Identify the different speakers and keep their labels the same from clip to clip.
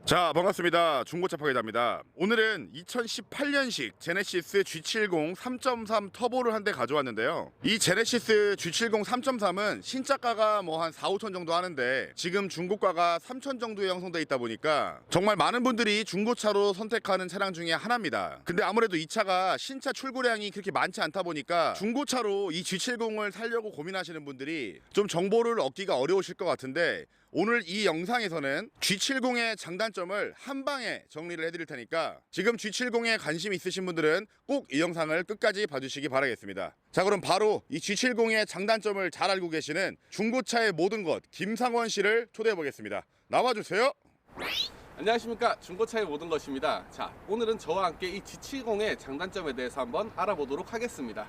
Speaker 1: 자, 반갑습니다. 중고차 파괴자입니다. 오늘은 2018년식 제네시스 G70 3.3 터보를 한 대 가져왔는데요. 이 제네시스 G70 3.3은 신차가가 뭐 한 4, 5천 정도 하는데 지금 중고가가 3천 정도에 형성돼 있다 보니까 정말 많은 분들이 중고차로 선택하는 차량 중에 하나입니다. 근데 아무래도 이 차가 신차 출고량이 그렇게 많지 않다 보니까 중고차로 이 G70을 사려고 고민하시는 분들이 좀 정보를 얻기가 어려우실 것 같은데, 오늘 이 영상에서는 G70의 장단점을 한 방에 정리를 해드릴 테니까 지금 G70에 관심 있으신 분들은 꼭 이 영상을 끝까지 봐주시기 바라겠습니다. 자, 그럼 바로 이 G70의 장단점을 잘 알고 계시는 중고차의 모든 것 김상원 씨를 초대해 보겠습니다. 나와주세요.
Speaker 2: 안녕하십니까, 중고차의 모든 것입니다. 자, 오늘은 저와 함께 이 G70의 장단점에 대해서 한번 알아보도록 하겠습니다.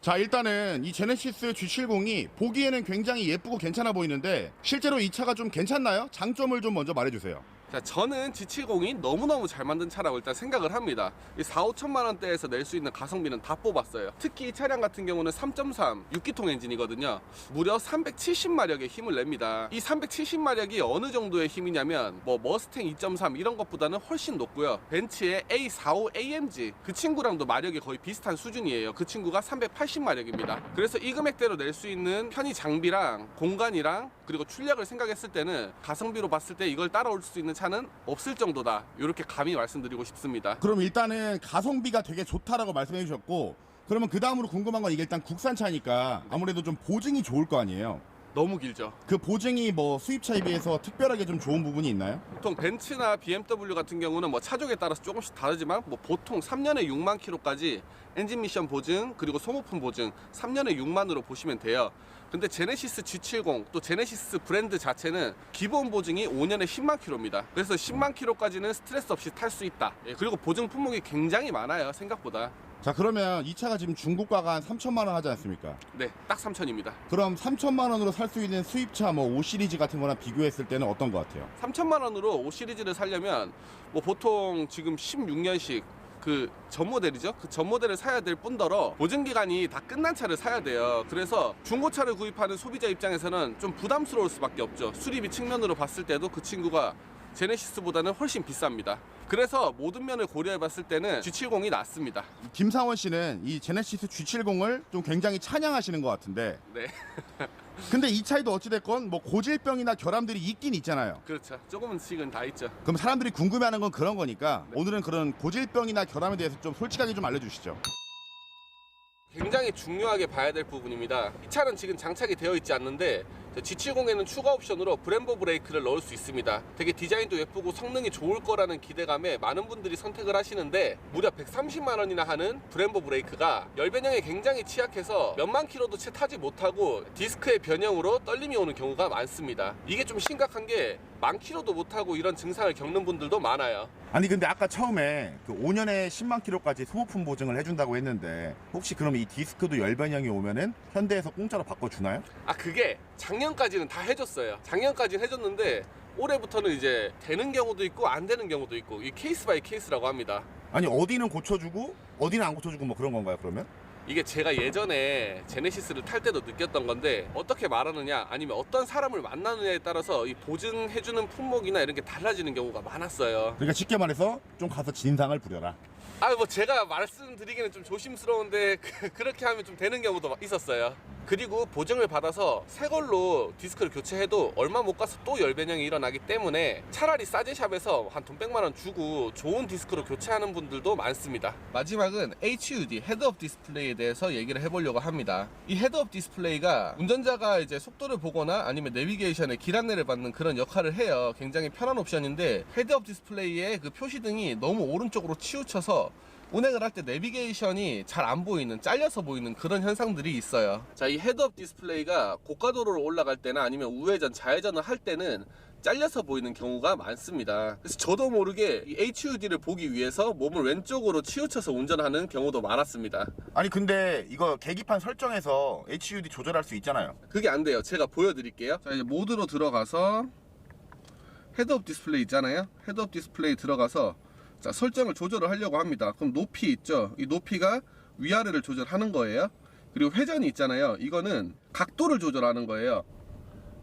Speaker 1: 자, 일단은 이 제네시스 G70이 보기에는 굉장히 예쁘고 괜찮아 보이는데 실제로 이 차가 좀 괜찮나요? 장점을 좀 먼저 말해주세요.
Speaker 2: 자, 저는 G70이 너무너무 잘 만든 차라고 일단 생각을 합니다. 이 4, 5천만 원대에서 낼 수 있는 가성비는 다 뽑았어요. 특히 이 차량 같은 경우는 3.3 6기통 엔진이거든요. 무려 370마력의 힘을 냅니다. 이 370마력이 어느 정도의 힘이냐면 뭐 머스탱 2.3 이런 것보다는 훨씬 높고요. 벤츠의 A45 AMG 그 친구랑도 마력이 거의 비슷한 수준이에요. 그 친구가 380마력입니다. 그래서 이 금액대로 낼 수 있는 편의 장비랑 공간이랑 그리고 출력을 생각했을 때는 가성비로 봤을 때 이걸 따라올 수 있는 차는 없을 정도다, 이렇게 감히 말씀드리고 싶습니다.
Speaker 1: 그럼 일단은 가성비가 되게 좋다라고 말씀해 주셨고, 그러면 그 다음으로 궁금한 건 이게 일단 국산차니까 아무래도 좀 보증이 좋을 거 아니에요?
Speaker 2: 너무 길죠.
Speaker 1: 그 보증이 뭐 수입차에 비해서 특별하게 좀 좋은 부분이 있나요?
Speaker 2: 보통 벤츠나 BMW 같은 경우는 뭐 차종에 따라서 조금씩 다르지만 뭐 보통 3년에 6만 킬로까지 엔진 미션 보증 그리고 소모품 보증 3년에 6만으로 보시면 돼요. 근데 제네시스 G70 또 제네시스 브랜드 자체는 기본 보증이 5년에 10만 킬로입니다. 그래서 10만 킬로까지는 스트레스 없이 탈 수 있다. 그리고 보증 품목이 굉장히 많아요, 생각보다.
Speaker 1: 자, 그러면 이 차가 지금 중고가가 한 3천만 원 하지 않습니까?
Speaker 2: 네, 딱 3천입니다.
Speaker 1: 그럼 3천만 원으로 살 수 있는 수입차 뭐 5 시리즈 같은 거랑 비교했을 때는 어떤 것 같아요?
Speaker 2: 3천만 원으로 5 시리즈를 사려면 뭐 보통 지금 16년식 그 전 모델이죠. 그 전 모델을 사야 될 뿐더러 보증 기간이 다 끝난 차를 사야 돼요. 그래서 중고차를 구입하는 소비자 입장에서는 좀 부담스러울 수밖에 없죠. 수리비 측면으로 봤을 때도 그 친구가 제네시스보다는 훨씬 비쌉니다. 그래서 모든 면을 고려해 봤을 때는 G70이 낫습니다.
Speaker 1: 김상원 씨는 이 제네시스 G70을 좀 굉장히 찬양하시는 것 같은데,
Speaker 2: 네.
Speaker 1: 근데 이 차에도 어찌됐건 뭐 고질병이나 결함들이 있긴 있잖아요.
Speaker 2: 그렇죠. 조금씩은 다 있죠.
Speaker 1: 그럼 사람들이 궁금해하는 건 그런 거니까 오늘은 그런 고질병이나 결함에 대해서 좀 솔직하게 좀 알려주시죠.
Speaker 2: 굉장히 중요하게 봐야 될 부분입니다. 이 차는 지금 장착이 되어 있지 않는데 G70에는 추가 옵션으로 브렘보 브레이크를 넣을 수 있습니다. 되게 디자인도 예쁘고 성능이 좋을 거라는 기대감에 많은 분들이 선택을 하시는데, 무려 130만 원이나 하는 브렘보 브레이크가 열변형에 굉장히 취약해서 몇만 킬로도 채 타지 못하고 디스크의 변형으로 떨림이 오는 경우가 많습니다. 이게 좀 심각한 게 만 킬로도 못 타고 이런 증상을 겪는 분들도 많아요.
Speaker 1: 아니, 근데 아까 처음에 그 5년에 10만 킬로까지 소모품 보증을 해준다고 했는데, 혹시 그럼 이 디스크도 열변형이 오면은 현대에서 공짜로 바꿔주나요?
Speaker 2: 아, 그게 작년까지는 다 해줬어요. 작년까지는 해줬는데 올해부터는 이제 되는 경우도 있고 안 되는 경우도 있고, 이 케이스 바이 케이스라고 합니다.
Speaker 1: 아니, 어디는 고쳐주고 어디는 안 고쳐주고 뭐 그런 건가요, 그러면?
Speaker 2: 이게 제가 예전에 제네시스를 탈 때도 느꼈던 건데, 어떻게 말하느냐 아니면 어떤 사람을 만나느냐에 따라서 이 보증해주는 품목이나 이런 게 달라지는 경우가 많았어요.
Speaker 1: 그러니까 쉽게 말해서 좀 가서 진상을 부려라.
Speaker 2: 아, 뭐 제가 말씀드리기는 좀 조심스러운데 그렇게 하면 좀 되는 경우도 있었어요. 그리고 보증을 받아서 새 걸로 디스크를 교체해도 얼마 못 가서 또 열변형이 일어나기 때문에 차라리 싸제샵에서 한 돈 100만 원 주고 좋은 디스크로 교체하는 분들도 많습니다. 마지막은 HUD 헤드업 디스플레이에 대해서 얘기를 해보려고 합니다. 이 헤드업 디스플레이가 운전자가 이제 속도를 보거나 아니면 내비게이션에 길 안내를 받는 그런 역할을 해요. 굉장히 편한 옵션인데, 헤드업 디스플레이의 그 표시등이 너무 오른쪽으로 치우쳐서 운행을 할 때 내비게이션이 잘 안 보이는, 잘려서 보이는 그런 현상들이 있어요. 자, 이 헤드업 디스플레이가 고가도로로 올라갈 때나 아니면 우회전, 좌회전을 할 때는 잘려서 보이는 경우가 많습니다. 그래서 저도 모르게 이 HUD를 보기 위해서 몸을 왼쪽으로 치우쳐서 운전하는 경우도 많았습니다.
Speaker 1: 아니, 근데 이거 계기판 설정해서 HUD 조절할 수 있잖아요.
Speaker 2: 그게 안 돼요. 제가 보여드릴게요. 자, 이제 모드로 들어가서 헤드업 디스플레이 있잖아요. 헤드업 디스플레이 들어가서 자, 설정을 조절을 하려고 합니다. 그럼 높이 있죠. 이 높이가 위아래를 조절하는 거예요. 그리고 회전이 있잖아요. 이거는 각도를 조절하는 거예요.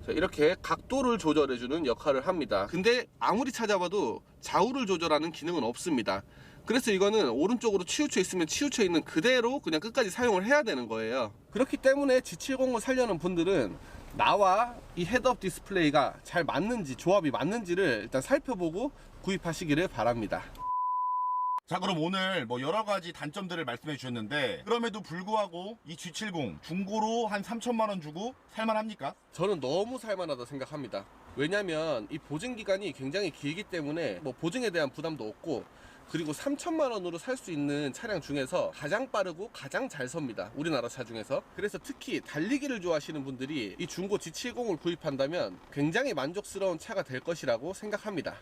Speaker 2: 자, 이렇게 각도를 조절해주는 역할을 합니다. 근데 아무리 찾아봐도 좌우를 조절하는 기능은 없습니다. 그래서 이거는 오른쪽으로 치우쳐 있으면 치우쳐 있는 그대로 그냥 끝까지 사용을 해야 되는 거예요. 그렇기 때문에 G70을 사려는 분들은 나와 이 헤드업 디스플레이가 잘 맞는지, 조합이 맞는지를 일단 살펴보고 구입하시기를 바랍니다.
Speaker 1: 자, 그럼 오늘 뭐 여러 가지 단점들을 말씀해 주셨는데, 그럼에도 불구하고 이 G70 중고로 한 3천만 원 주고 살만합니까?
Speaker 2: 저는 너무 살만하다 생각합니다. 왜냐면 이 보증 기간이 굉장히 길기 때문에 뭐 보증에 대한 부담도 없고, 그리고 3천만 원으로 살 수 있는 차량 중에서 가장 빠르고 가장 잘 섭니다. 우리나라 차 중에서. 그래서 특히 달리기를 좋아하시는 분들이 이 중고 G70을 구입한다면 굉장히 만족스러운 차가 될 것이라고 생각합니다.